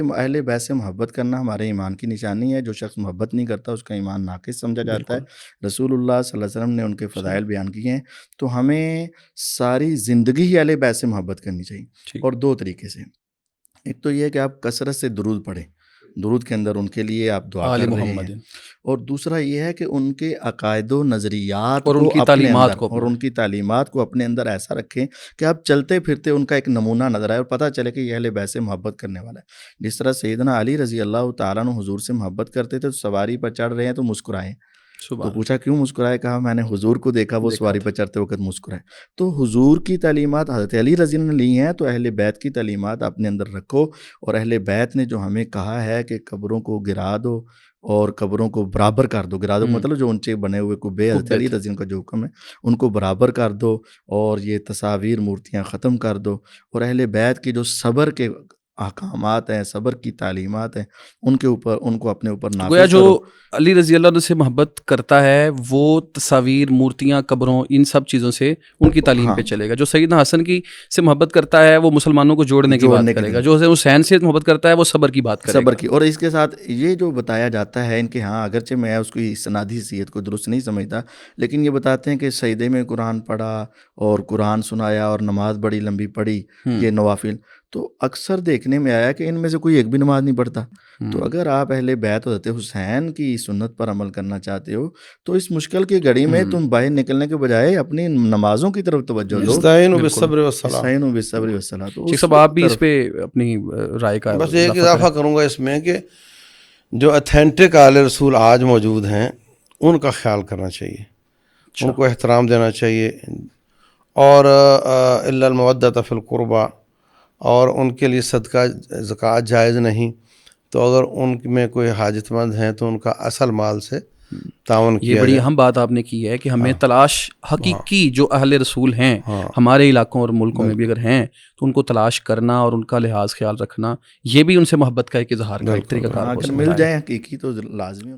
اہل بیت سے محبت کرنا ہمارے ایمان کی نشانی ہے. جو شخص محبت نہیں کرتا اس کا ایمان ناقص سمجھا جاتا ہے. بالکل رسول اللہ صلی اللہ علیہ وسلم نے ان کے صحیح فضائل بیان کیے ہیں. تو ہمیں ساری زندگی ہی اہل بیت سے محبت کرنی چاہیے. ٹھیک اور دو طریقے سے. ایک تو یہ ہے کہ آپ کثرت سے درود پڑھیں، درود کے اندر ان کے لیے آپ دعا آل کر رہے ہیں. محمد اور دوسرا یہ ہے کہ ان کے عقائد و نظریات اور ان کو کی اپنے تعلیمات اندر کو اور اپنائیں. ان کی تعلیمات کو اپنے اندر ایسا رکھیں کہ آپ چلتے پھرتے ان کا ایک نمونہ نظر آئے اور پتہ چلے کہ یہ اہل بیت سے محبت کرنے والا ہے. جس طرح سیدنا علی رضی اللہ تعالیٰ عنہ حضور سے محبت کرتے تھے، تو سواری پر چڑھ رہے ہیں تو مسکرائے. تو سبحان پوچھا کیوں مسکرائے؟ کہا میں نے حضور کو دیکھا وہ دیکھا سواری تھا. پر چڑھتے وقت مسکرائے. تو حضور کی تعلیمات حضرت علی رضی اللہ عنہ نے لی ہیں، تو اہل بیت کی تعلیمات اپنے اندر رکھو. اور اہل بیت نے جو ہمیں کہا ہے کہ قبروں کو گرا دو اور قبروں کو برابر کر دو. گرا دو مطلب جو اونچے بنے ہوئے کبے حضرت قبے علی تھے. رضی اللہ عنہ کا جو حکم ہے ان کو برابر کر دو اور یہ تصاویر مورتیاں ختم کر دو. اور اہل بیت کی جو صبر کے احکامات ہیں، صبر کی تعلیمات ہیں، ان کے اوپر ان کو اپنے اوپر تو گویا نافذ جو کرو. علی رضی اللہ عنہ سے محبت کرتا ہے وہ تصاویر، مورتیاں، قبروں، ان سب چیزوں سے ان کی تعلیم ہاں پہ چلے گا. جو سیدنا حسن کی سے محبت کرتا ہے وہ مسلمانوں کو جوڑنے کی بات جوڑنے کی کرے گا. جو حسین سے محبت کرتا ہے وہ صبر کی بات کرے صبر گا. کی. اور اس کے ساتھ یہ جو بتایا جاتا ہے ان کے ہاں، اگرچہ میں اس کی سنادی حیثیت کو درست نہیں سمجھتا، لیکن یہ بتاتے ہیں کہ سجدے میں قرآن پڑھا اور قرآن سنایا اور نماز بڑی لمبی پڑھی، یہ نوافل. تو اکثر دیکھنے میں آیا کہ ان میں سے کوئی ایک بھی نماز نہیں پڑھتا. تو اگر آپ اہل بیت حضرت حسین کی سنت پر عمل کرنا چاہتے ہو تو اس مشکل کی گھڑی میں تم باہر نکلنے کے بجائے اپنی نمازوں کی طرف توجہ دو. استعینوا بالکل. بالصبر والصلاۃ. استعینوا بالصبر والصلاۃ. تو شیخ اس صاحب آپ بھی اس طرف پہ اپنی رائے کا بس ایک اضافہ اضافہ کروں گا اس میں کہ جو اتھینٹک آل رسول آج موجود ہیں ان کا خیال کرنا چاہیے، ان کو احترام دینا چاہیے. اور الا المودۃ فی القربہ، اور ان کے لیے صدقہ زکوٰۃ جائز نہیں. تو اگر ان میں کوئی حاجت مند ہیں تو ان کا اصل مال سے تعاون یہ کیا بڑی جائے. اہم بات آپ نے کی ہے کہ ہمیں تلاش حقیقی جو اہل رسول ہیں ہمارے علاقوں اور ملکوں میں بھی اگر ہیں تو ان کو تلاش کرنا اور ان کا لحاظ خیال رکھنا، یہ بھی ان سے محبت کا ایک اظہار کا ایک طریقہ کار ہو اگر سکتا مل ہے. جائیں حقیقی تو لازمی.